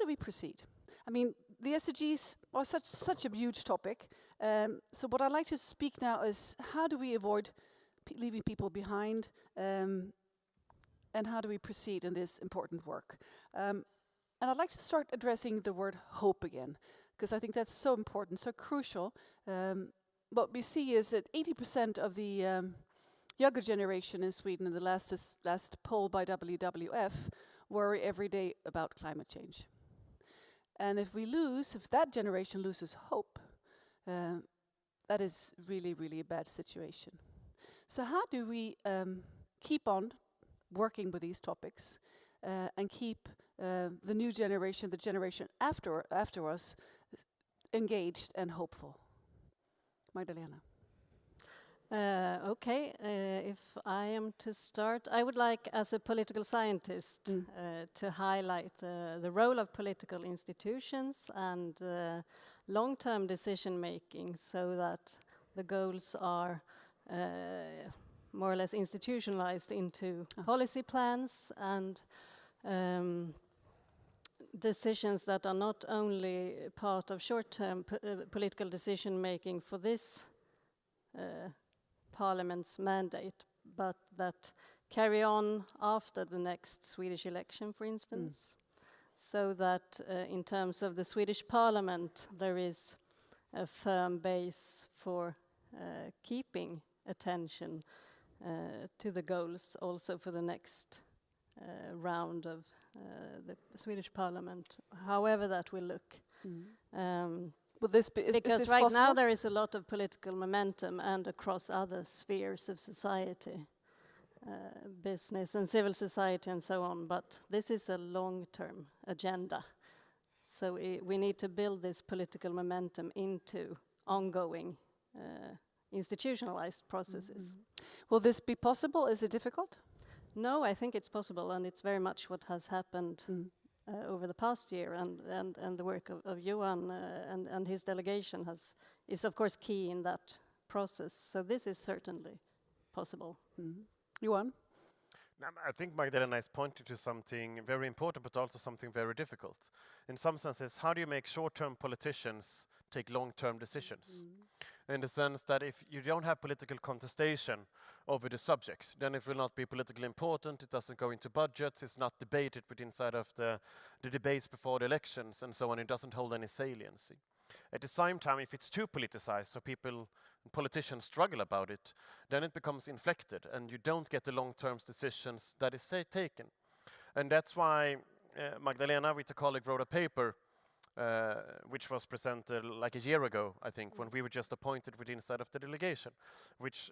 we proceed? I mean, the SDGs are such a huge topic. So what I'd like to speak now is how do we avoid leaving people behind, and how do we proceed in this important work? And I'd like to start addressing the word hope again, because I think that's so important, so crucial. What we see is that 80% of the younger generation in Sweden in the last poll by WWF worry every day about climate change. And if that generation loses hope, that is really, really a bad situation. So how do we keep on working with these topics and keep the new generation, the generation after us, engaged and hopeful? Magdalena. Okay, if I am to start, I would like, as a political scientist, to highlight the role of political institutions and long-term decision-making so that the goals are more or less institutionalized into policy plans and decisions that are not only part of short-term political decision-making for this Parliament's mandate, but that carry on after the next Swedish election, for instance, so that in terms of the Swedish Parliament there is a firm base for keeping attention to the goals also for the next round of the Swedish Parliament, however that will look. Will this be, because this right possible? now there is a lot of political momentum and across other spheres of society, business and civil society and so on, but this is a long-term agenda. So we need to build this political momentum into ongoing institutionalized processes. Will this be possible? Is it difficult? No, I think it's possible, and it's very much what has happened over the past year, and the work of Johan and his delegation is of course key in that process. So this is certainly possible. Johan? I think Magdalena is pointing to something very important, but also something very difficult. In some senses, how do you make short-term politicians take long-term decisions? In the sense that if you don't have political contestation over the subjects, then it will not be politically important, it doesn't go into budgets, it's not debated inside of the debates before the elections and so on, it doesn't hold any saliency. At the same time, if it's too politicized, so politicians struggle about it, then it becomes inflected and you don't get the long-term decisions that is taken. And that's why Magdalena, with a colleague, wrote a paper which was presented like a year ago, I think, when we were just appointed inside of the delegation, which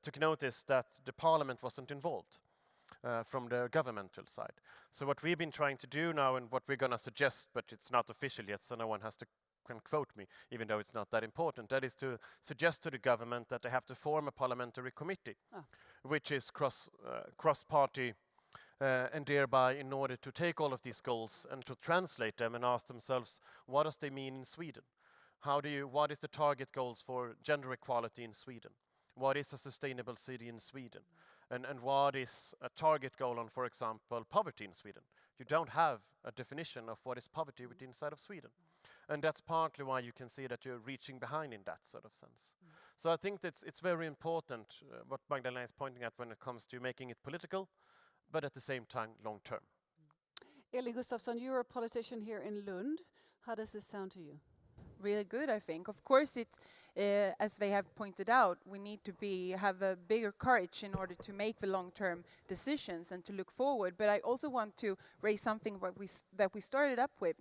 took notice that the Parliament wasn't involved from the governmental side. So what we've been trying to do now, and what we're going to suggest, but it's not official yet, so no one has to quote me, even though it's not that important, that is to suggest to the government that they have to form a parliamentary committee, which is cross-party, and thereby, in order to take all of these goals and to translate them and ask themselves, what does they mean in Sweden? What is the target goals for gender equality in Sweden? What is a sustainable city in Sweden? And what is a target goal on, for example, poverty in Sweden? You don't have a definition of what is poverty inside of Sweden. And that's partly why you can see that you're reaching behind in that sort of sense. So I think that it's very important what Magdalena is pointing at when it comes to making it political, but at the same time long-term. Elin Gustafsson, you're a politician here in Lund. How does this sound to you? Really good, I think. Of course, as they have pointed out, we need to have a bigger courage in order to make the long-term decisions and to look forward. But I also want to raise something that we started up with,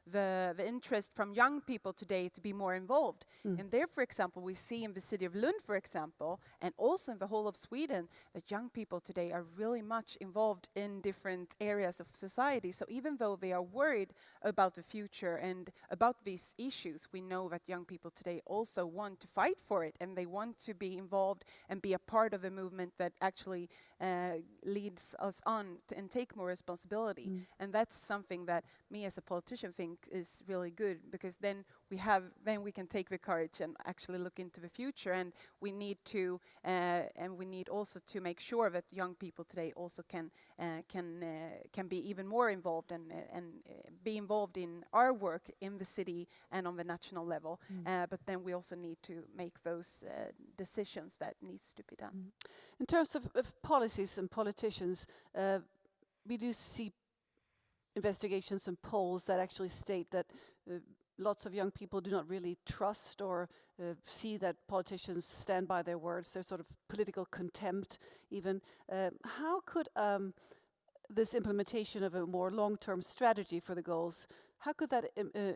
the interest from young people today to be more involved. And there, for example, we see in the city of Lund, for example, and also in the whole of Sweden, that young people today are really much involved in different areas of society. So even though they are worried about the future and about these issues, we know that young people today also want to fight for it, and they want to be involved and be a part of a movement that actually leads us on and take more responsibility. And that's something that me as a politician think is really good, because then then we can take the courage and actually look into the future. And we need also to make sure that young people today also can be even more involved and be involved in our work in the city and on the national level. But then we also need to make those decisions that needs to be done. In terms of policies and politicians, we do see investigations and polls that actually state that lots of young people do not really trust or see that politicians stand by their words. There's sort of political contempt even. How could this implementation of a more long-term strategy for the goals, how could that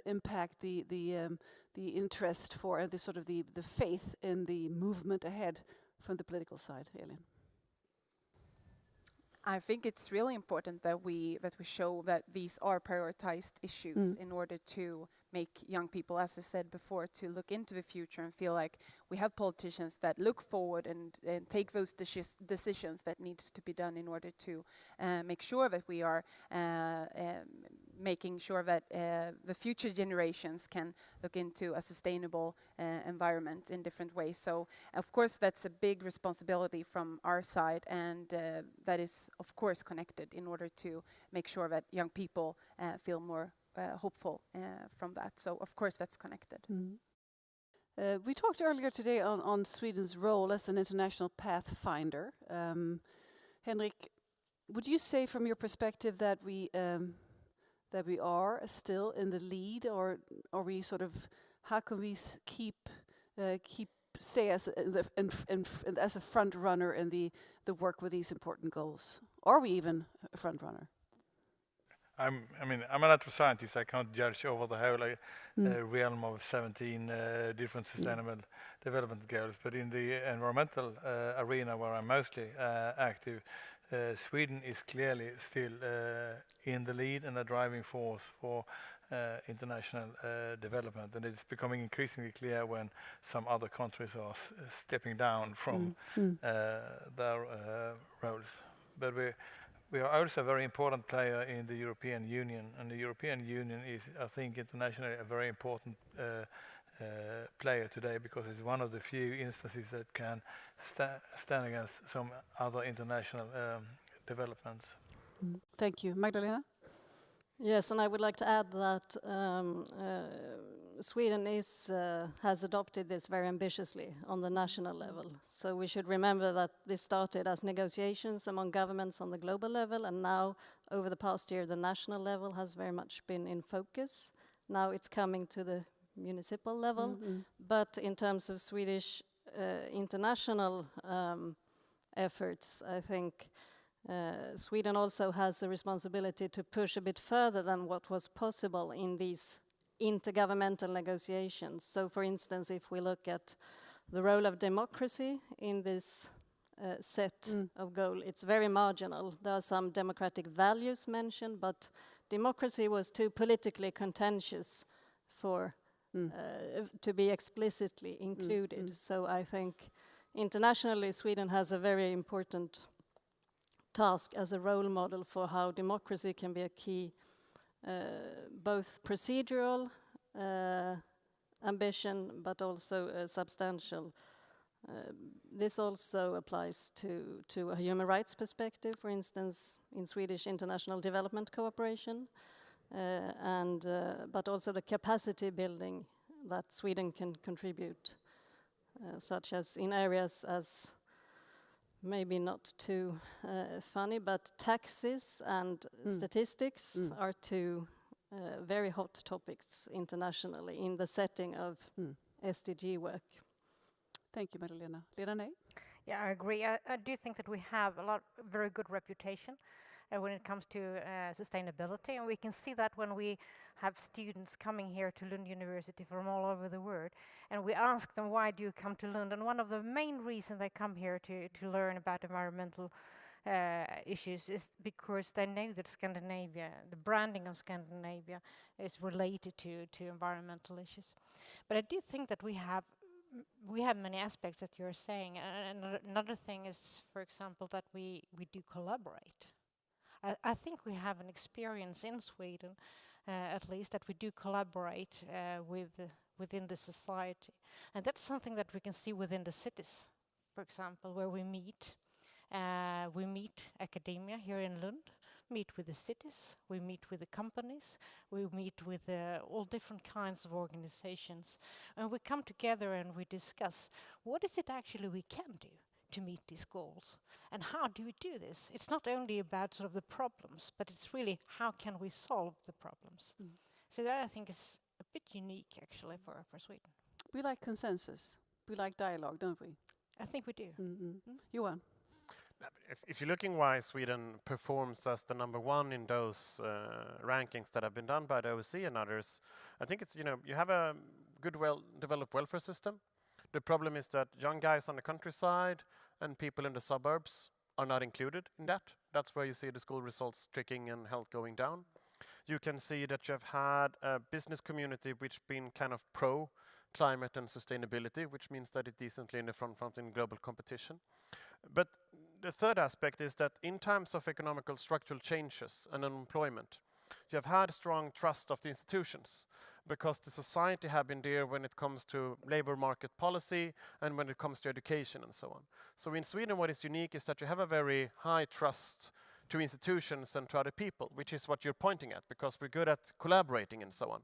impact the interest for the sort of the faith in the movement ahead from the political side, Elin? I think it's really important that we show that these are prioritized issues in order to make young people, as I said before, to look into the future and feel like we have politicians that look forward and take those decisions that needs to be done in order to make sure that we are making sure that the future generations can look into a sustainable environment in different ways. So, of course, that's a big responsibility from our side, and that is, of course, connected in order to make sure that young people feel more hopeful from that. So, of course, that's connected. We talked earlier today on Sweden's role as an international pathfinder. Henrik, would you say from your perspective that we are still in the lead, or are we sort of, how can we stay as a front runner in the work with these important goals? Are we even a front runner? I'm a natural scientist. I can't judge over the whole realm of 17 different sustainable development goals. But in the environmental arena where I'm mostly active, Sweden is clearly still in the lead and a driving force for international development. And it's becoming increasingly clear when some other countries are stepping down from their roles. But we are also a very important player in the European Union, and the European Union is, I think, internationally a very important player today, because it's one of the few instances that can stand against some other international developments. Thank you. Magdalena? Yes, and I would like to add that Sweden has adopted this very ambitiously on the national level. So we should remember that this started as negotiations among governments on the global level, and now, over the past year, the national level has very much been in focus. Now it's coming to the municipal level, but in terms of Swedish international efforts, I think Sweden also has a responsibility to push a bit further than what was possible in these intergovernmental negotiations. So, for instance, if we look at the role of democracy in this set of goal, it's very marginal. There are some democratic values mentioned, but democracy was too politically contentious for to be explicitly included. So I think internationally Sweden has a very important task as a role model for how democracy can be a key both procedural ambition, but also a substantial. This also applies to a human rights perspective, for instance, in Swedish international development cooperation, but also the capacity building that Sweden can contribute, such as in areas as maybe not too funny, but taxes and statistics are two very hot topics internationally in the setting of SDG work. Thank you, Magdalena. Lena Ney? Yeah, I agree. I do think that we have a very good reputation when it comes to sustainability, and we can see that when we have students coming here to Lund University from all over the world, and we ask them, why do you come to Lund? And one of the main reasons they come here to learn about environmental issues is because they know that Scandinavia, the branding of Scandinavia, is related to environmental issues. But I do think that we have many aspects that you're saying, and another thing is, for example, that we do collaborate. I think we have an experience in Sweden, at least, that we do collaborate with within the society. And that's something that we can see within the cities, for example, where we meet. We meet academia here in Lund, meet with the cities, we meet with the companies, we meet with all different kinds of organizations, and we come together and we discuss what is it actually we can do to meet these goals, and how do we do this? It's not only about sort of the problems, but it's really how can we solve the problems. So that I think is a bit unique actually for Sweden. We like consensus. We like dialogue, don't we? I think we do. Johan? If you're looking why Sweden performs as the #1 in those rankings that have been done by the OEC and others, I think it's, you have a good, well-developed welfare system. The problem is that young guys on the countryside and people in the suburbs are not included in that. That's where you see the school results tricking and health going down. You can see that you have had a business community which been kind of pro climate and sustainability, which means that it's decently in the front in global competition. But the third aspect is that in times of economical structural changes and unemployment, you have had strong trust of the institutions because the society have been there when it comes to labor market policy and when it comes to education and so on. So in Sweden, what is unique is that you have a very high trust to institutions and to other people, which is what you're pointing at, because we're good at collaborating and so on.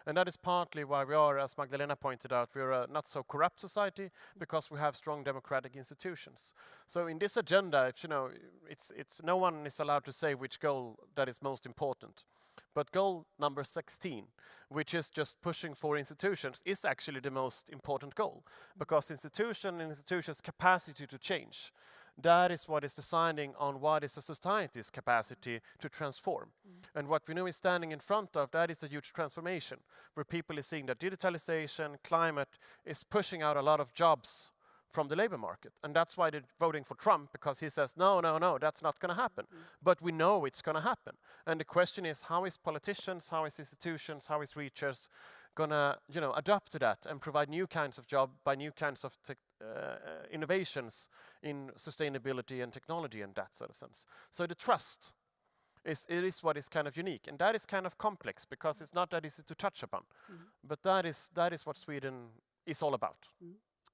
And that is partly why we are, as Magdalena pointed out, we're a not so corrupt society because we have strong democratic institutions. So in this agenda, if it's no one is allowed to say which goal that is most important. But goal number 16, which is just pushing for institutions, is actually the most important goal, because institutions' capacity to change, that is what is deciding on what is a society's capacity to transform. And what we know is standing in front of that is a huge transformation, where people are seeing that digitalization, climate is pushing out a lot of jobs from the labor market. And that's why they're voting for Trump, because he says, no, that's not going to happen. But we know it's going to happen. And the question is, how is politicians, how is institutions, how is researchers going to adapt to that and provide new kinds of jobs by new kinds of innovations in sustainability and technology and that sort of sense. So the trust is what is kind of unique, and that is kind of complex because it's not that easy to touch upon. But that is what Sweden is all about.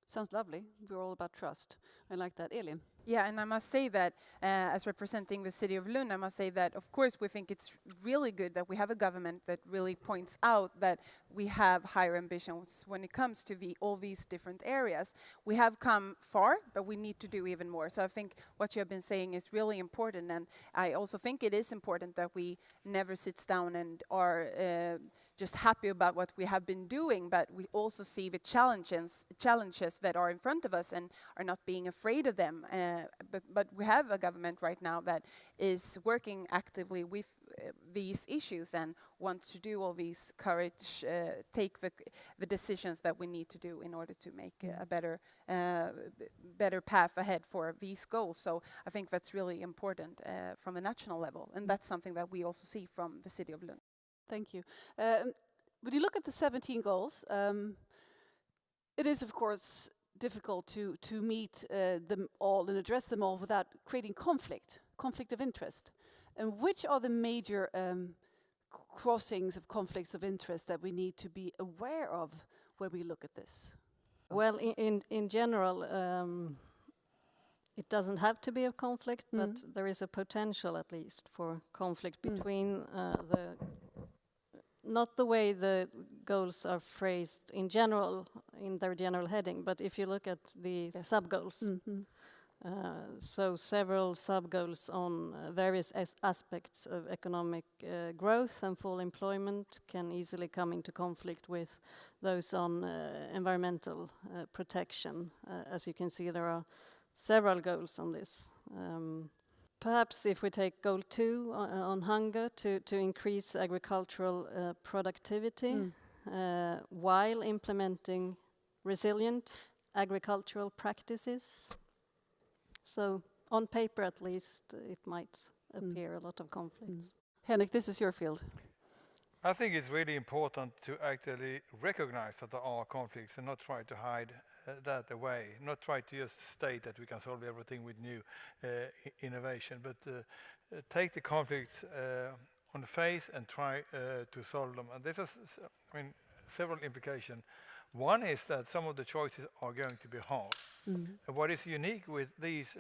Sounds lovely. We're all about trust. I like that. Elin? Yeah, and I must say that as representing the city of Lund, I must say that, of course, we think it's really good that we have a government that really points out that we have higher ambitions when it comes to all these different areas. We have come far, but we need to do even more. So I think what you have been saying is really important, and I also think it is important that we never sit down and are just happy about what we have been doing, but we also see the challenges that are in front of us and are not being afraid of them. But we have a government right now that is working actively with these issues and wants to do all these take the decisions that we need to do in order to make a better path ahead for these goals. So I think that's really important from a national level, and that's something that we also see from the city of Lund. Thank you. When you look at the 17 goals, it is, of course, difficult to meet them all and address them all without creating conflict of interest. And which are the major crossings of conflicts of interest that we need to be aware of when we look at this? Well, in general, it doesn't have to be a conflict, but there is a potential, at least, for conflict between not the way the goals are phrased in general, in their general heading, but if you look at the sub-goals. So several sub-goals on various aspects of economic growth and full employment can easily come into conflict with those on environmental protection. As you can see, there are several goals on this. Perhaps if we take goal 2 on hunger, to increase agricultural productivity while implementing resilient agricultural practices. So on paper, at least, it might appear a lot of conflicts. Henrik, this is your field. I think it's really important to actually recognize that there are conflicts and not try to hide that away, not try to just state that we can solve everything with new innovation, but take the conflicts on the face and try to solve them. And this has, several implications. One is that some of the choices are going to be hard. And what is unique with these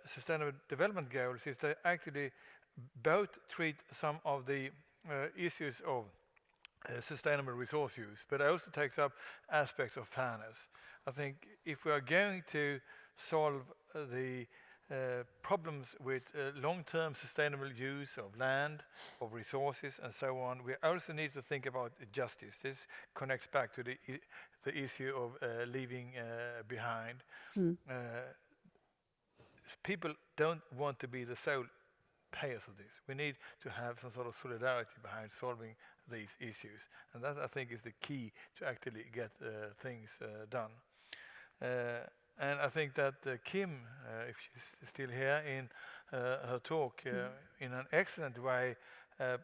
sustainable development goals is they actually both treat some of the issues of sustainable resource use, but also takes up aspects of fairness. I think if we are going to solve the problems with long-term sustainable use of land, of resources, and so on, we also need to think about justice. This connects back to the issue of leaving behind. People don't want to be the sole payers of this. We need to have some sort of solidarity behind solving these issues, and that I think is the key to actually get things done. And I think that Kim, if she's still here, in her talk, in an excellent way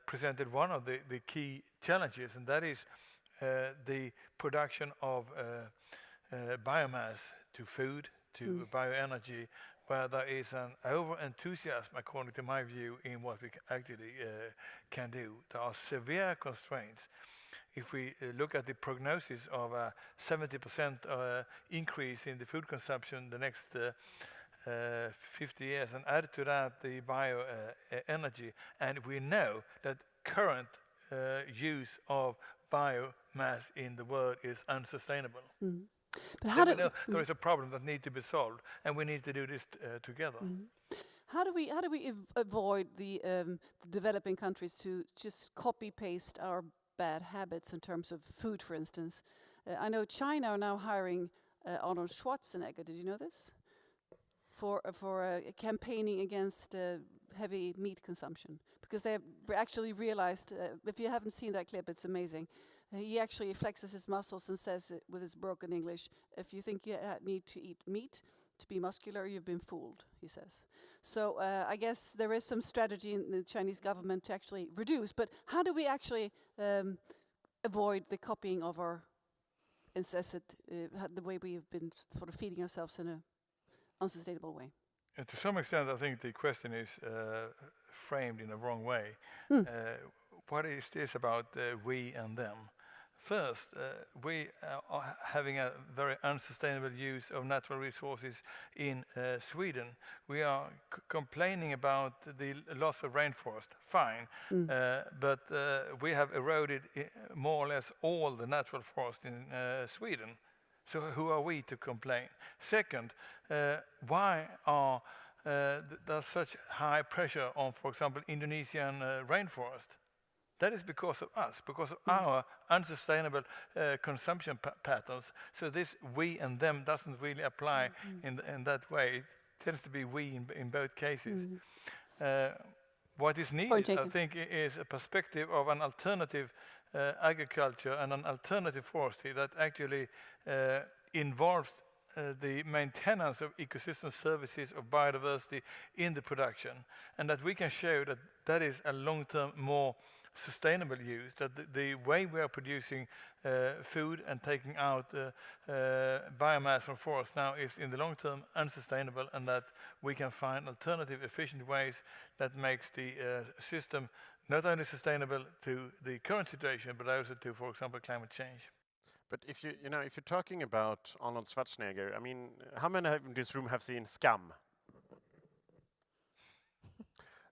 presented one of the key challenges, and that is the production of biomass to food, to bioenergy, where there is an over-enthusiasm, according to my view, in what we actually can do. There are severe constraints. If we look at the prognosis of a 70% increase in the food consumption the next 50 years, and add to that the bioenergy, and we know that current use of biomass in the world is unsustainable. But how do we know there is a problem that needs to be solved, and we need to do this together. how do we avoid the developing countries to just copy paste our bad habits in terms of food, for instance? I know China are now hiring Arnold Schwarzenegger. Did you know this? For campaigning against heavy meat consumption, because they have actually realized. If you haven't seen that clip, it's amazing. He actually flexes his muscles and says with his broken English, "If you think you need to eat meat to be muscular, you've been fooled," he says. So I guess there is some strategy in the Chinese government to actually reduce. But how do we actually avoid the copying of our incessant, the way we've been sort of feeding ourselves in an unsustainable way? And to some extent, I think the question is framed in a wrong way. What is this about we and them? First, we are having a very unsustainable use of natural resources in Sweden. We are complaining about the loss of rainforest, fine, but we have eroded more or less all the natural forest in Sweden. So who are we to complain? Second, why are there's such high pressure on, for example, Indonesian rainforest? That is because of us, because of our unsustainable consumption patterns. So this we and them doesn't really apply in that way. It tends to be we in both cases. What is needed, I think, is a perspective of an alternative agriculture and an alternative forestry that actually involves the maintenance of ecosystem services, of biodiversity in the production, and that we can show that that is a long-term, more sustainable use, that the way we are producing food and taking out biomass from forests now is in the long term unsustainable, and that we can find alternative efficient ways that makes the system not only sustainable to the current situation but also to, for example, climate change. But if if you're talking about Arnold Schwarzenegger, I mean, how many in this room have seen Scam?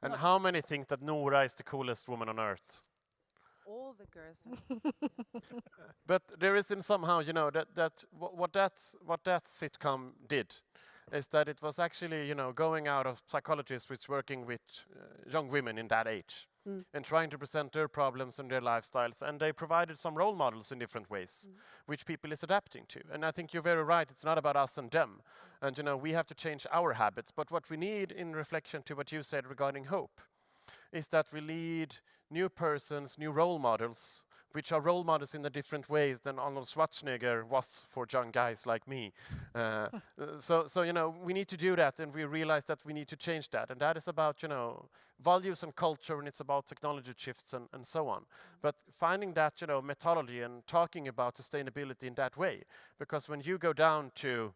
And how many think that Nora is the coolest woman on earth? All the girls. But there is in somehow, what that sitcom did is that it was actually, going out of psychologists which working with young women in that age and trying to present their problems and their lifestyles, and they provided some role models in different ways, which people is adapting to. And I think you're very right. It's not about us and them, and we have to change our habits. But what we need, in reflection to what you said regarding hope, is that we lead new persons, new role models, which are role models in a different ways than Arnold Schwarzenegger was for young guys like me. So we need to do that, and we realize that we need to change that. And that is about, values and culture, and it's about technology shifts and so on. But finding that, methodology and talking about sustainability in that way. Because when you go down to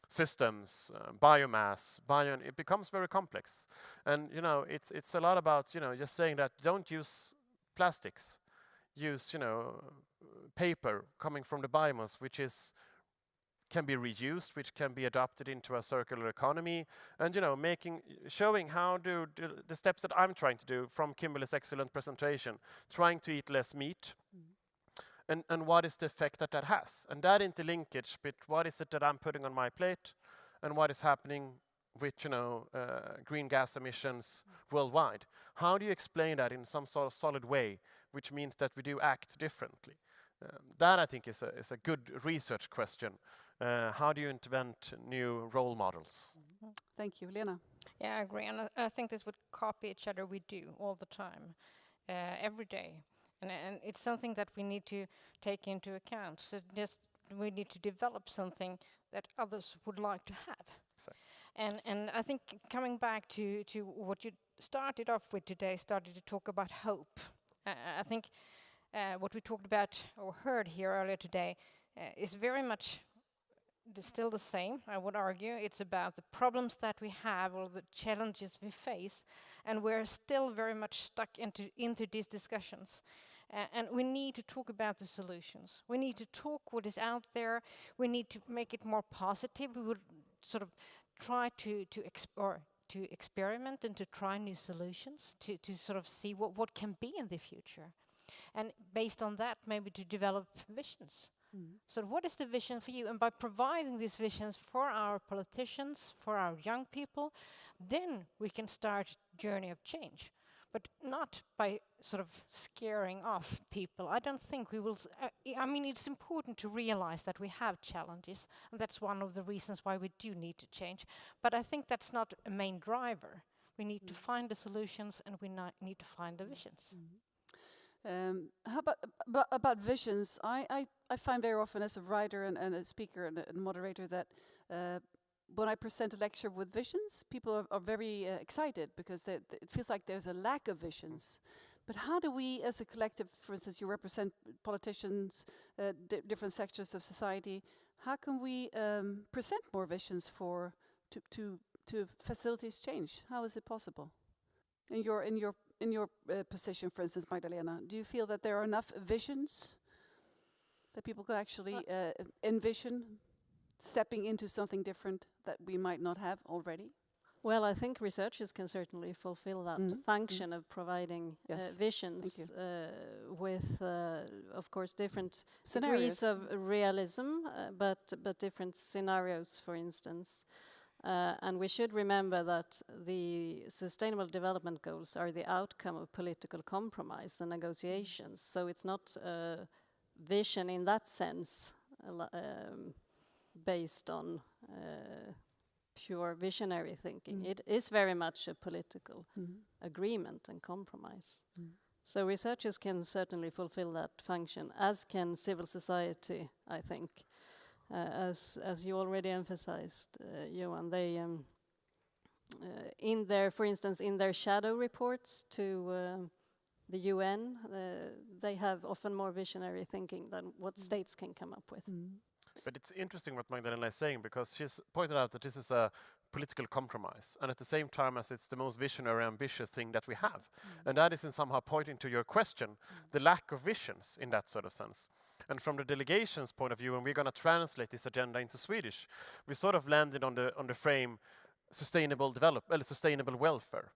systems, biomass, it becomes very complex. And, it's a lot about, just saying that don't use plastics. Use, paper coming from the biomass, which can be reused, which can be adapted into a circular economy, and showing how do the steps that I'm trying to do from Kimberly's excellent presentation, trying to eat less meat, and what is the effect that has, and that interlinkage between what is it that I'm putting on my plate, and what is happening with green gas emissions worldwide. How do you explain that in some sort of solid way, which means that we do act differently? That I think is a good research question. How do you invent new role models? Thank you, Lena. Yeah, I agree, and I think this would copy each other. We do all the time, every day, and it's something that we need to take into account. So we need to develop something that others would like to have. Exactly. And I think coming back to what you started off with today, started to talk about hope. I think what we talked about or heard here earlier today is very much still the same, I would argue. It's about the problems that we have or the challenges we face, and we're still very much stuck into these discussions. And we need to talk about the solutions. We need to talk what is out there. We need to make it more positive. We would sort of try to experiment and to try new solutions, to sort of see what can be in the future. And based on that, maybe to develop visions. So what is the vision for you? And by providing these visions for our politicians, for our young people, then we can start a journey of change. But not by sort of scaring off people. I don't think we will. I mean, it's important to realize that we have challenges, and that's one of the reasons why we do need to change. But I think that's not a main driver. We need to find the solutions, and we need to find the visions. How about visions? I find very often as a writer and a speaker and a moderator that when I present a lecture with visions, people are very excited because it feels like there's a lack of visions. But how do we, as a collective, for instance, you represent politicians, different sectors of society, how can we present more visions to facilitate change? How is it possible? In your position, for instance, Magdalena, do you feel that there are enough visions that people could actually envision stepping into something different that we might not have already? Well, I think researchers can certainly fulfill that function of providing visions with, of course, different degrees of realism, but different scenarios, for instance. And we should remember that the Sustainable Development Goals are the outcome of political compromise and negotiations. So it's not a vision in that sense based on pure visionary thinking. It is very much a political agreement and compromise. So researchers can certainly fulfill that function, as can civil society, I think. As you already emphasized, Johan, they for instance, in their shadow reports to the UN, they have often more visionary thinking than what states can come up with. But it's interesting what Magdalena is saying, because she's pointed out that this is a political compromise, and at the same time as it's the most visionary, ambitious thing that we have. And that is in somehow pointing to your question, the lack of visions in that sort of sense. And from the delegation's point of view, and we're going to translate this agenda into Swedish, we sort of landed on the frame sustainable welfare.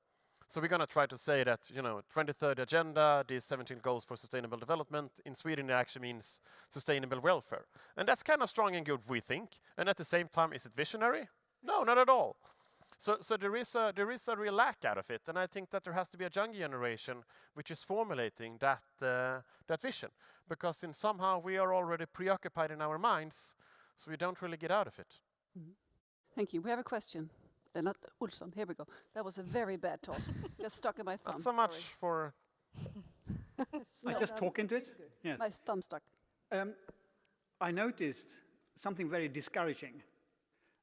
So we're going to try to say that, 2030 agenda, these 17 goals for sustainable development, in Sweden it actually means sustainable welfare. And that's kind of strong and good, we think. And at the same time, is it visionary? No, not at all. So there is a real lack out of it, and I think that there has to be a young generation which is formulating that vision, because in somehow we are already preoccupied in our minds, so we don't really get out of it. Thank you. We have a question. Not Olsson. Here we go. That was a very bad toss. Just stuck in my thumb. Not so much for. I just talk into it. Yeah. My thumb stuck. I noticed something very discouraging.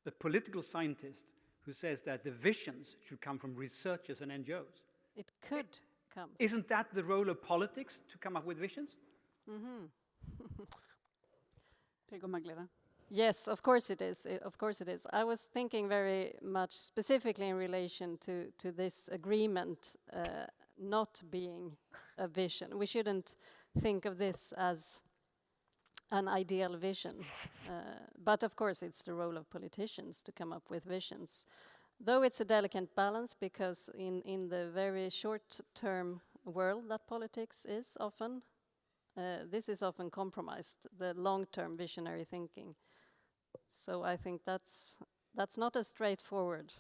The political scientist who says that the visions should come from researchers and NGOs. It could come. Isn't that the role of politics, to come up with visions? Take on Magdalena. Yes, of course it is. Of course it is. I was thinking very much specifically in relation to this agreement not being a vision. We shouldn't think of this as an ideal vision. But of course, it's the role of politicians to come up with visions. Though it's a delicate balance, because in the very short-term world that politics is often, this is often compromised, the long-term visionary thinking. So I think that's not as straightforward.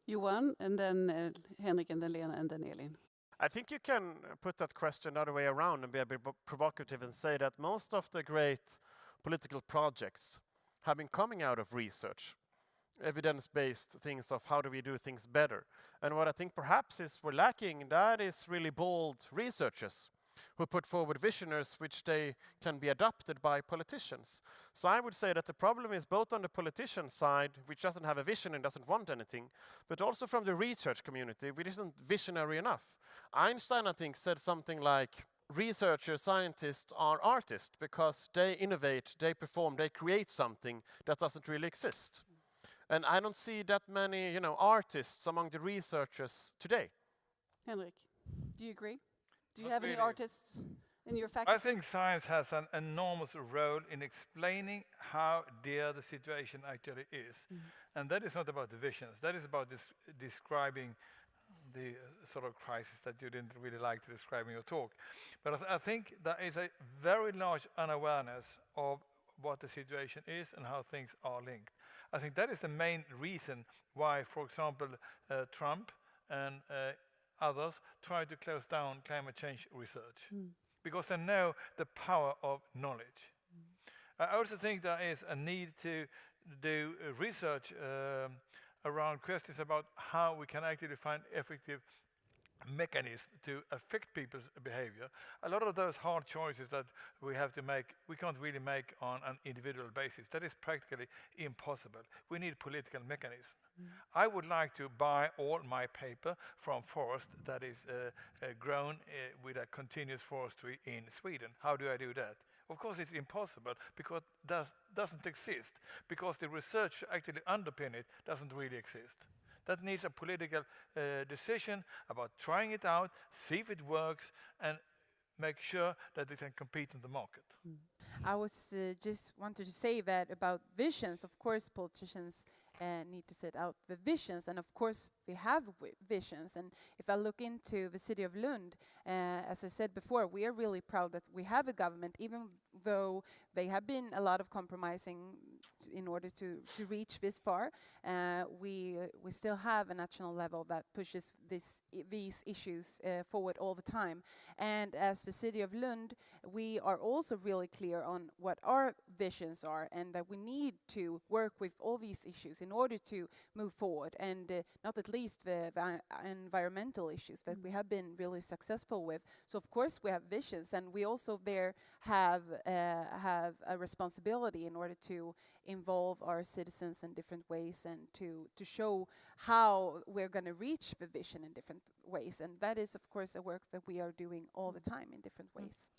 Johan, and then Henrik, and then Lena, and then Elin. I think you can put that question the other way around and be a bit provocative and say that most of the great political projects have been coming out of research, evidence-based things of how do we do things better. And what I think perhaps is we're lacking, that is really bold researchers who put forward visionaries which they can be adopted by politicians. So I would say that the problem is both on the politician side, which doesn't have a vision and doesn't want anything, but also from the research community, which isn't visionary enough. Einstein, I think, said something like, researchers, scientists are artists because they innovate, they perform, they create something that doesn't really exist. And I don't see that many, artists among the researchers today. Henrik, do you agree? Do you Not have any really. artists in your faculty? I think science has an enormous role in explaining how dear the situation actually is. And that is not about the visions. That is about describing the sort of crisis that you didn't really like to describe in your talk. But I think there is a very large unawareness of what the situation is and how things are linked. I think that is the main reason why, for example, Trump and others try to close down climate change research, because they know the power of knowledge. I also think there is a need to do research around questions about how we can actually find effective mechanisms to affect people's behavior. A lot of those hard choices that we have to make, we can't really make on an individual basis. That is practically impossible. We need political mechanism. I would like to buy all my paper from forest that is grown with a continuous forestry in Sweden. How do I do that? Of course, it's impossible because that doesn't exist, because the research actually underpin it doesn't really exist. That needs a political decision about trying it out, see if it works, and make sure that it can compete in the market. I was just wanted to say that about visions. Of course, politicians need to set out the visions, and of course we have visions. And if I look into the city of Lund, as I said before, we are really proud that we have a government, even though they have been a lot of compromising in order to reach this far. We still have a national level that pushes these issues forward all the time. And as the city of Lund, we are also really clear on what our visions are, and that we need to work with all these issues in order to move forward, and not at least the environmental issues that we have been really successful with. So of course we have visions, and we also there have a responsibility in order to involve our citizens in different ways, and to show how we're going to reach the vision in different ways. And that is of course a work that we are doing all the time in different ways.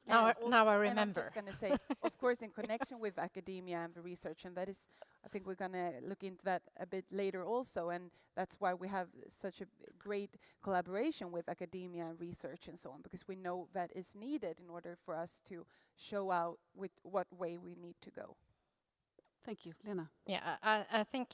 Now I And I'm remember. just going to say, of course, in connection with academia and the research, and that is, I think we're going to look into that a bit later also, and that's why we have such a great collaboration with academia and research and so on, because we know that is needed in order for us to show out with what way we need to go. Thank you, Lena. Yeah, I think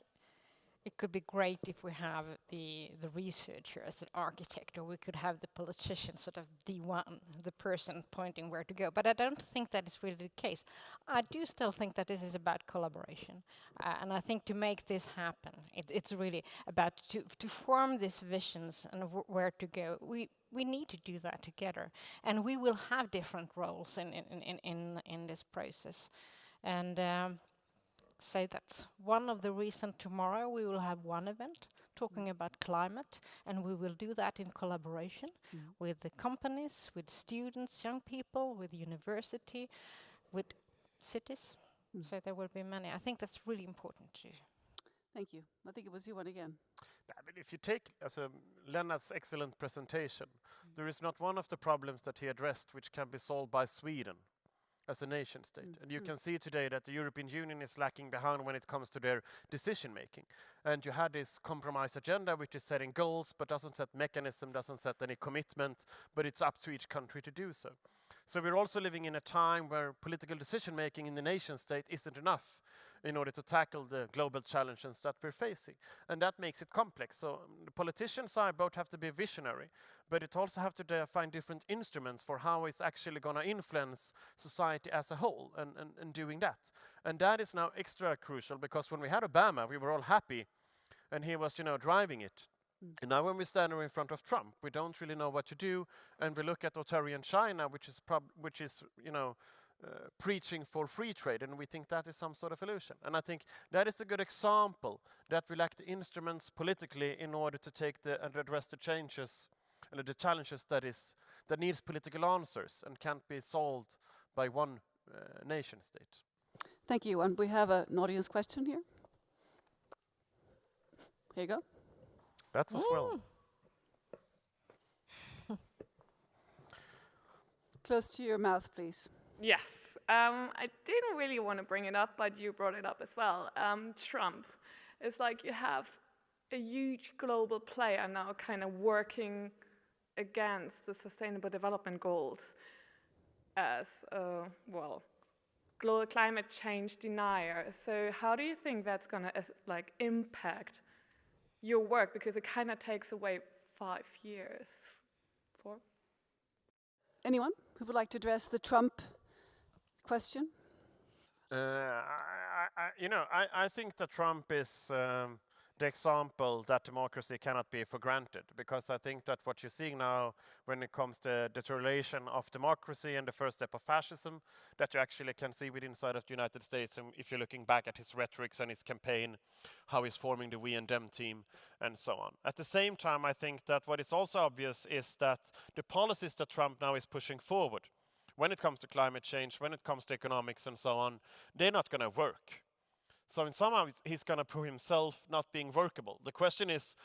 it could be great if we have the researcher as an architect, or we could have the politician sort of the person pointing where to go. But I don't think that is really the case. I do still think that this is about collaboration. And I think to make this happen, it's really about to form these visions and where to go. We need to do that together. And we will have different roles in this process. And say that's one of the reasons tomorrow we will have one event talking about climate, and we will do that in collaboration with the companies, with students, young people, with university, with cities. So there will be many. I think that's really important too. Thank you. I think it was Johan again. But if you take as Lennart's excellent presentation, there is not one of the problems that he addressed which can be solved by Sweden as a nation state. And you can see today that the European Union is lacking behind when it comes to their decision making. And you had this compromise agenda which is setting goals but doesn't set mechanism, doesn't set any commitment, but it's up to each country to do so. So we're also living in a time where political decision making in the nation state isn't enough in order to tackle the global challenges that we're facing. And that makes it complex. So the politicians both have to be visionary, but it also have to find different instruments for how it's actually going to influence society as a whole and doing that. And that is now extra crucial because when we had Obama, we were all happy and he was, driving it. And now when we stand in front of Trump, we don't really know what to do, and we look at authoritarian China, which is preaching for free trade, and we think that is some sort of illusion. And I think that is a good example that we lack the instruments politically in order to take and address the changes and the challenges that needs political answers and can't be solved by one nation state. Thank you. And we have an audience question here. Here you go. That was well. Close to your mouth, please. Yes, I didn't really want to bring it up, but you brought it up as well. Trump, it's like you have a huge global player now kind of working against the Sustainable Development Goals as, global climate change denier. So how do you think that's going to impact your work? Because it kind of takes away 5 years. 4? Anyone who would like to address the Trump question? I think that Trump is the example that democracy cannot be for granted, because I think that what you're seeing now when it comes to deterioration of democracy and the first step of fascism, that you actually can see within inside of the United States, and if you're looking back at his rhetorics and his campaign, how he's forming the We and Them team and so on. At the same time, I think that what is also obvious is that the policies that Trump now is pushing forward, when it comes to climate change, when it comes to economics and so on, they're not going to work. So in somehow he's going to prove himself not being workable. The question is,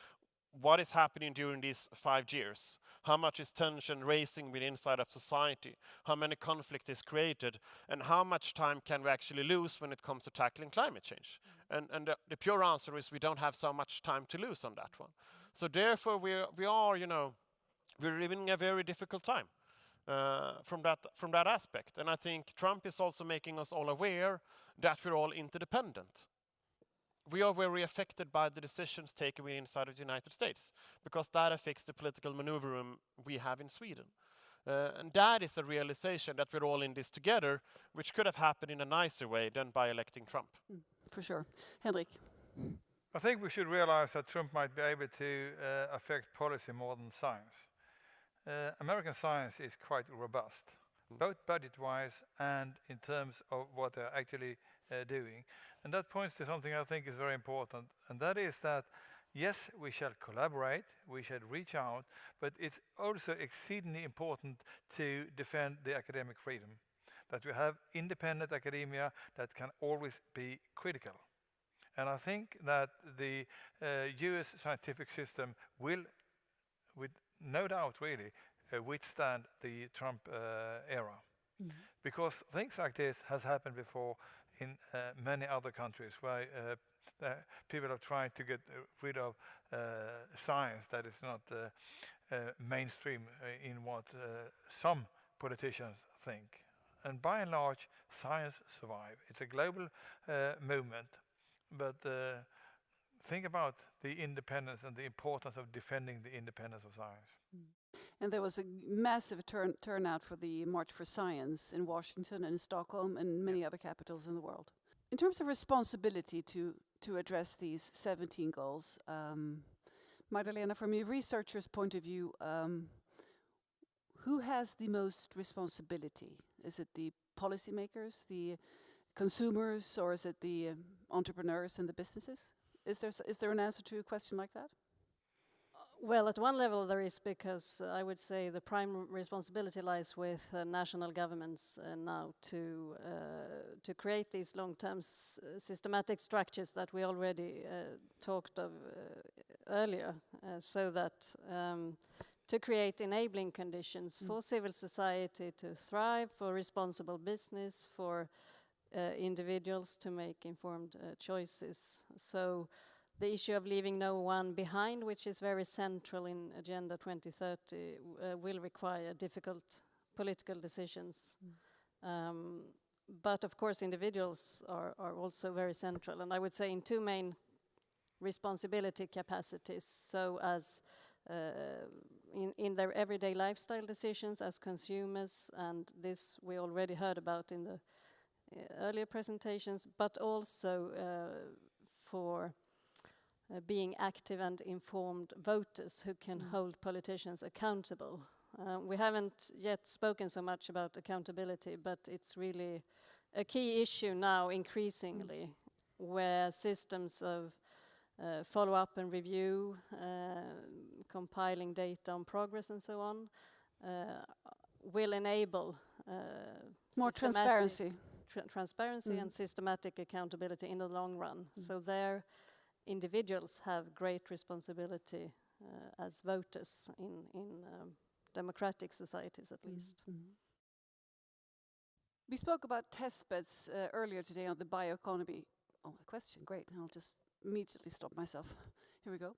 what is happening during these 5 years? How much is tension raising within inside of society? How many conflict is created? And how much time can we actually lose when it comes to tackling climate change? And the pure answer is we don't have so much time to lose on that one. So therefore we're living a very difficult time. From that aspect. And I think Trump is also making us all aware that we're all interdependent. We are very affected by the decisions taken inside of the United States, because that affects the political maneuver room we have in Sweden. And that is a realization that we're all in this together, which could have happened in a nicer way than by electing Trump. For sure. Henrik. I think we should realize that Trump might be able to affect policy more than science. American science is quite robust, both budget-wise and in terms of what they're actually doing. And that points to something I think is very important, and that is that, yes, we shall collaborate, we shall reach out, but it's also exceedingly important to defend the academic freedom, that we have independent academia that can always be critical. And I think that the US scientific system will, with no doubt really, withstand the Trump era. Because things like this has happened before in many other countries where people are trying to get rid of science that is not mainstream in what some politicians think. And by and large, science survives. It's a global movement, but think about the independence and the importance of defending the independence of science. And there was a massive turnout for the March for Science in Washington and in Stockholm and many other capitals in the world. In terms of responsibility to address these 17 goals, Magdalena, from a researcher's point of view, who has the most responsibility? Is it the policymakers, the consumers, or is it the entrepreneurs and the businesses? Is there an answer to a question like that? Well, at one level there is, because I would say the prime responsibility lies with national governments now to create these long-term systematic structures that we already talked of earlier, so that to create enabling conditions for civil society to thrive, for responsible business, for individuals to make informed choices. So the issue of leaving no one behind, which is very central in Agenda 2030, will require difficult political decisions. But of course, individuals are also very central, and I would say in two main responsibility capacities. So as in their everyday lifestyle decisions as consumers, and this we already heard about in the earlier presentations, but also for being active and informed voters who can hold politicians accountable. We haven't yet spoken so much about accountability, but it's really a key issue now increasingly, where systems of follow-up and review, compiling data on progress and so on, will enable more transparency. Transparency and systematic accountability in the long run. So there, individuals have great responsibility as voters in democratic societies, at least. We spoke about test beds earlier today on the bioeconomy. Oh, a question, great. I'll just immediately stop myself. Here we go.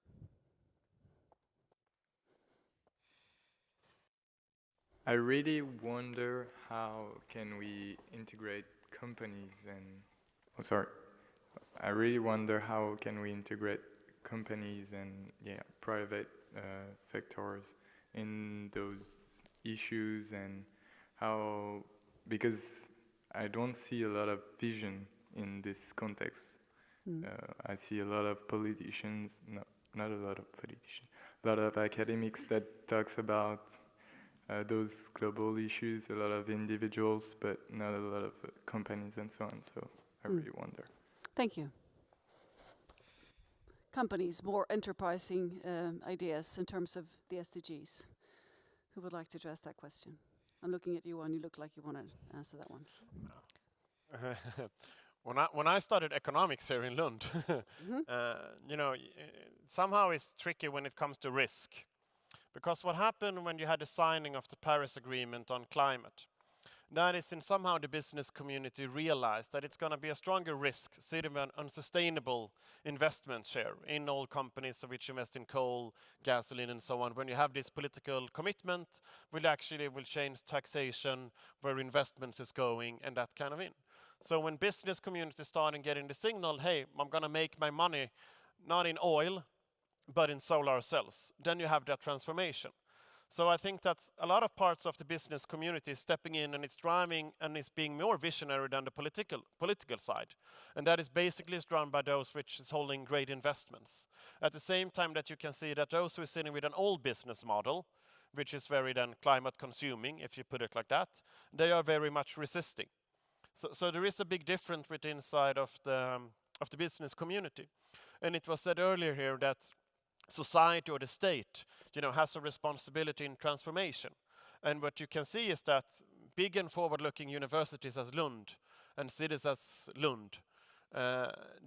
I really wonder how can we integrate companies and I really wonder how can we integrate companies and private sectors in those issues, and how, because I don't see a lot of vision in this context. I see a lot of politicians, not a lot of politicians, a lot of academics that talks about those global issues, a lot of individuals, but not a lot of companies and so on. So I really wonder. Thank you. Companies, more enterprising ideas in terms of the SDGs. Who would like to address that question? I'm looking at you, and you look like you want to answer that one. When I studied economics here in Lund, somehow it's tricky when it comes to risk. Because what happened when you had the signing of the Paris Agreement on climate, that is in somehow the business community realized that it's going to be a stronger risk sitting on unsustainable investment share in all companies which invest in coal, gasoline and so on. When you have this political commitment, will change taxation, where investments is going and that kind of in. So when business community started getting the signal, hey, I'm going to make my money not in oil, but in solar cells, then you have that transformation. So I think that a lot of parts of the business community is stepping in, and it's driving and it's being more visionary than the political side. And that is basically run by those which is holding great investments. At the same time that you can see that those who are sitting with an old business model, which is very then climate consuming, if you put it like that, they are very much resisting. So there is a big difference with inside of the business community. And it was said earlier here that society or the state, has a responsibility in transformation. And what you can see is that big and forward-looking universities as Lund and cities as Lund,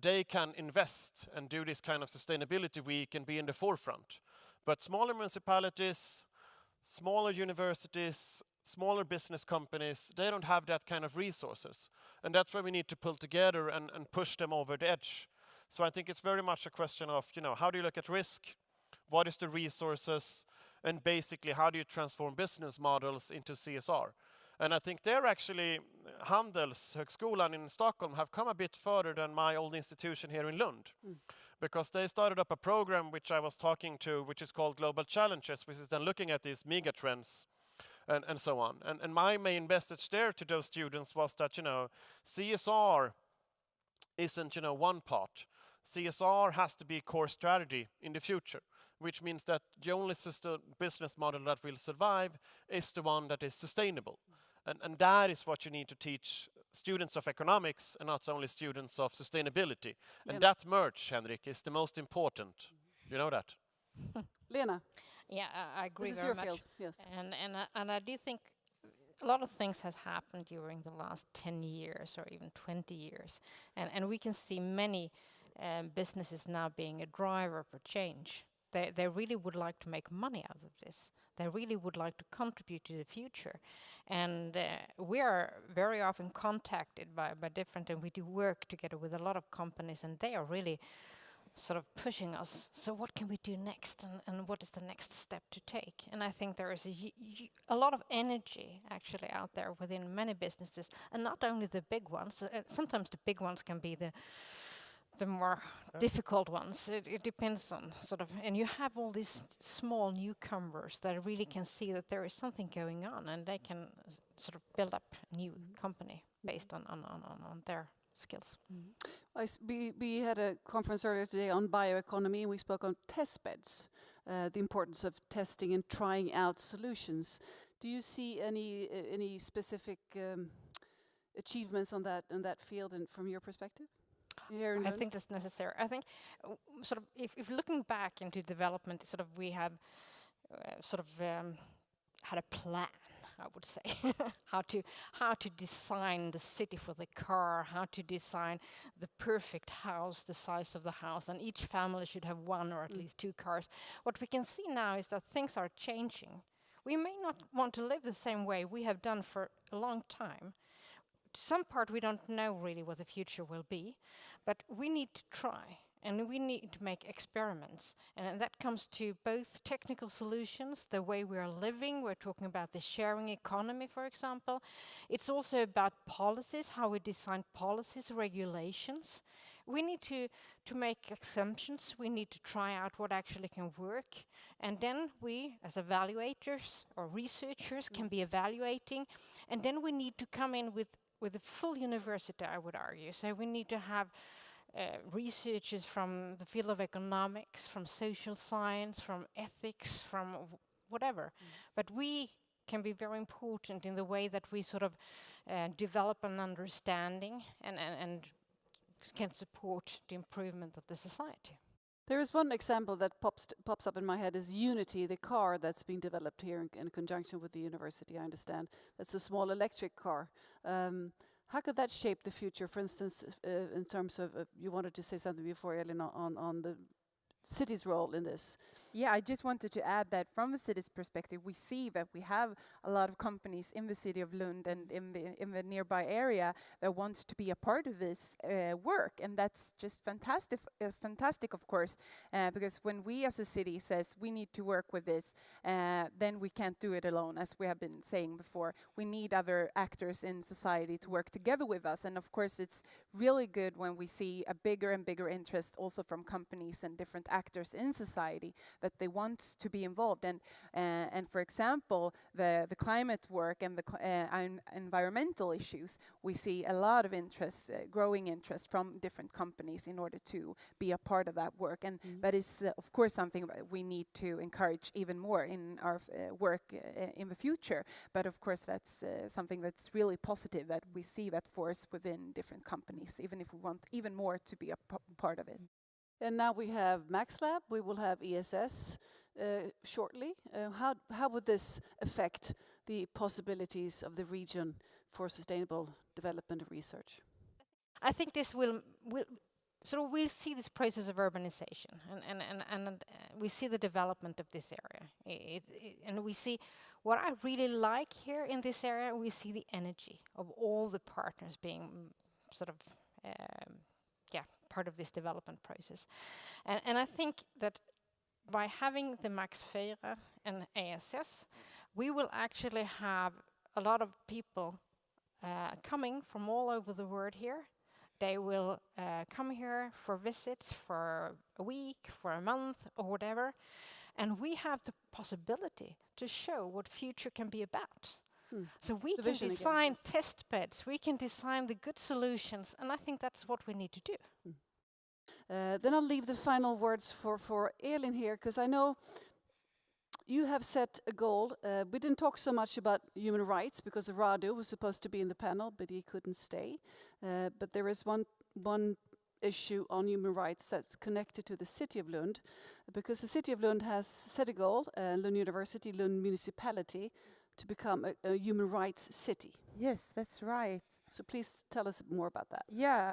they can invest and do this kind of sustainability week and be in the forefront. But smaller municipalities, smaller universities, smaller business companies, they don't have that kind of resources. And that's where we need to pull together and push them over the edge. So I think it's very much a question of, how do you look at risk? What is the resources? And basically, how do you transform business models into CSR? And I think they're actually, Handelshögskolan in Stockholm have come a bit further than my old institution here in Lund. Because they started up a program which I was talking to, which is called Global Challenges, which is then looking at these mega trends and so on. And my main message there to those students was that, CSR isn't, one part. CSR has to be core strategy in the future, which means that the only business model that will survive is the one that is sustainable. And that is what you need to teach students of economics and not only students of sustainability. And that merge, Henrik, is the most important. You know that? Lena? Yeah, I agree This is very your much. field, yes. And I do think a lot of things has happened during the last 10 years or even 20 years. And we can see many businesses now being a driver for change. They really would like to make money out of this. They really would like to contribute to the future. And we are very often contacted by different, and we do work together with a lot of companies, and they are really sort of pushing us. So what can we do next, and what is the next step to take? And I think there is a lot of energy actually out there within many businesses, and not only the big ones. Sometimes the big ones can be the more difficult ones. It depends on sort of, and you have all these small newcomers that really can see that there is something going on, and they can sort of build up a new company based on their skills. We had a conference earlier today on bioeconomy, and we spoke on test beds, the importance of testing and trying out solutions. Do you see any specific achievements on that field, and from your perspective? I think that's necessary. I think sort of if looking back into development, sort of we have had a plan, I would say, how to design the city for the car, how to design the perfect house, the size of the house, and each family should have one or at least two cars. What we can see now is that things are changing. We may not want to live the same way we have done for a long time. Some part we don't know really what the future will be, but we need to try, and we need to make experiments, and that comes to both technical solutions, the way we are living. We're talking about the sharing economy, for example. It's also about policies, how we design policies, regulations. We need to make exemptions. We need to try out what actually can work, and then we, as evaluators or researchers, can be evaluating, and then we need to come in with a full university, I would argue. So we need to have researchers from the field of economics, from social science, from ethics, from whatever. But we can be very important in the way that we sort of develop an understanding and can support the improvement of the society. There is one example that pops up in my head, is Unity, the car that's being developed here in conjunction with the university, I understand. That's a small electric car. How could that shape the future, for instance, in terms of, you wanted to say something before, Elin, on the city's role in this? Yeah, I just wanted to add that from the city's perspective, we see that we have a lot of companies in the city of Lund and in the nearby area that wants to be a part of this work, and that's just fantastic, of course, because when we as a city says we need to work with this, then we can't do it alone, as we have been saying before. We need other actors in society to work together with us, and of course it's really good when we see a bigger and bigger interest also from companies and different actors in society that they want to be involved. And for example, the climate work and the environmental issues, we see a lot of interest, growing interest from different companies in order to be a part of that work. And that is, of course, something that we need to encourage even more in our work in the future. But of course, that's something that's really positive, that we see that force within different companies, even if we want even more to be a part of it. And now we have MaxLab, we will have ESS shortly. How would this affect the possibilities of the region for sustainable development and research? I think this will we'll see this process of urbanization, and we see the development of this area. And we see what I really like here in this area. We see the energy of all the partners being sort of part of this development process. And I think that by having the Max Feira and ESS, we will actually have a lot of people coming from all over the world here. They will come here for visits for a week, for a month, or whatever. And we have the possibility to show what future can be about. So we can design test beds, we can design the good solutions, and I think that's what we need to do. Then I'll leave the final words for Elin here, because I know you have set a goal. We didn't talk so much about human rights because Radu was supposed to be in the panel, but he couldn't stay. But there is one issue on human rights that's connected to the city of Lund, because the city of Lund has set a goal, Lund University, Lund Municipality, to become a human rights city. Yes, that's right. So please tell us more about that. Yeah,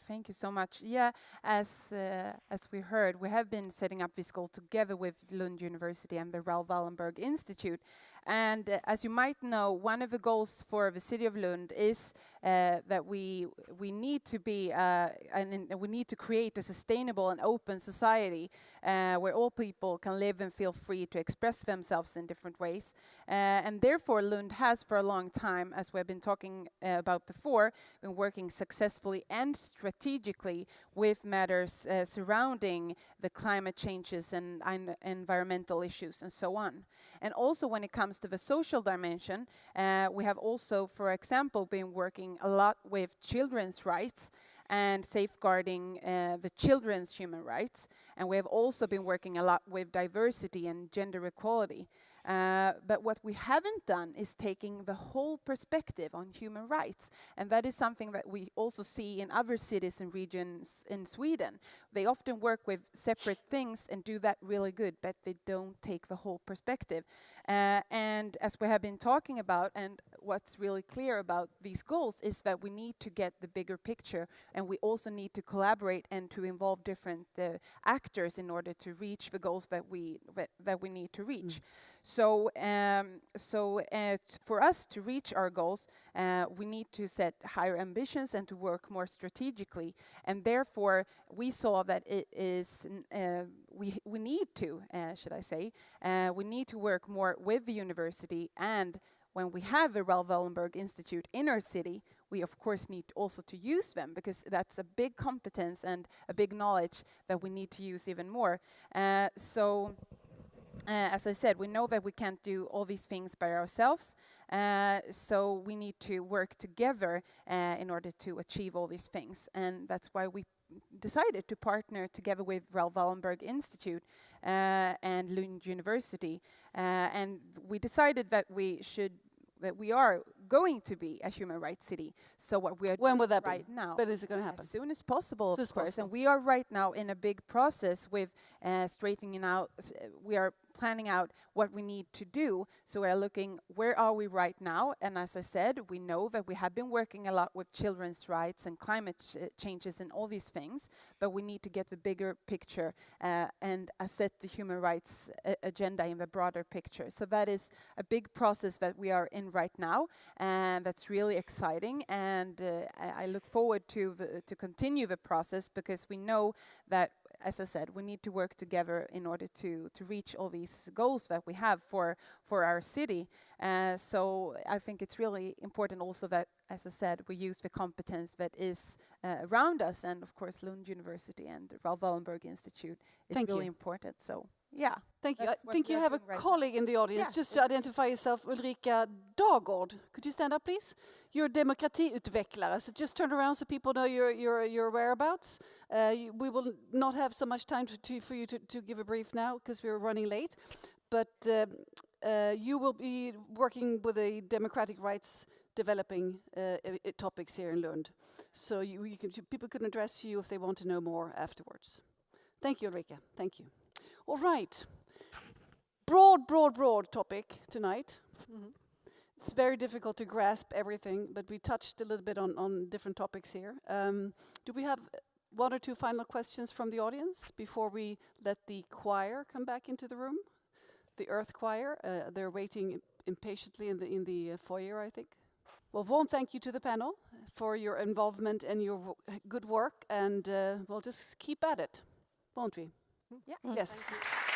thank you so much. Yeah, as we heard, we have been setting up this goal together with Lund University and the Raoul Wallenberg Institute. And as you might know, one of the goals for the city of Lund is that we need to be we need to create a sustainable and open society where all people can live and feel free to express themselves in different ways. And therefore, Lund has for a long time, as we've been talking about before, been working successfully and strategically with matters surrounding the climate changes and environmental issues and so on. And also when it comes to the social dimension, we have also, for example, been working a lot with children's rights and safeguarding the children's human rights. And we have also been working a lot with diversity and gender equality. But what we haven't done is taking the whole perspective on human rights. And that is something that we also see in other cities and regions in Sweden. They often work with separate things and do that really good, but they don't take the whole perspective. And as we have been talking about, and what's really clear about these goals is that we need to get the bigger picture, and we also need to collaborate and to involve different actors in order to reach the goals that we need to reach. So for us to reach our goals, we need to set higher ambitions and to work more strategically. And therefore, we saw that it is we need to, we need to work more with the university. And when we have the Raoul Wallenberg Institute in our city, we of course need also to use them, because that's a big competence and a big knowledge that we need to use even more. As I said, we know that we can't do all these things by ourselves, so we need to work together in order to achieve all these things. And that's why we decided to partner together with Raoul Wallenberg Institute and Lund University. And we decided that we are going to be a human rights city. So what we are When will doing that be? right now, But is it going to happen? as soon as possible, As of course. possible. And we are right now in a big process with straightening out. We are planning out what we need to do. So we are looking, where are we right now? And as I said, we know that we have been working a lot with children's rights and climate changes and all these things, but we need to get the bigger picture and set the human rights agenda in the broader picture. So that is a big process that we are in right now, and that's really exciting. And I look forward to continue the process, because we know that, as I said, we need to work together in order to reach all these goals that we have for our city. So I think it's really important also that, as I said, we use the competence that is around us, and of course Lund University and the Raoul Wallenberg Institute is Thank really you. important. So yeah. Thank you. I That's what think we you are have a doing right now. colleague in the audience. Yeah. Just to identify yourself, Ulrika Dagård. Could you stand up, please? You're a demokratiutvecklare, so just turn around so people know your whereabouts. We will not have so much time for you to give a brief now, because we're running late. But you will be working with the democratic rights developing topics here in Lund. So people can address you if they want to know more afterwards. Thank you, Ulrika. Thank you. All right. Broad topic tonight. It's very difficult to grasp everything, but we touched a little bit on different topics here. Do we have one or two final questions from the audience before we let the choir come back into the room? The Earth Choir, they're waiting impatiently in the foyer, I think. Well, warm thank you to the panel for your involvement and your good work, and we'll just keep at it, won't we? Yeah. Yes. Thank you.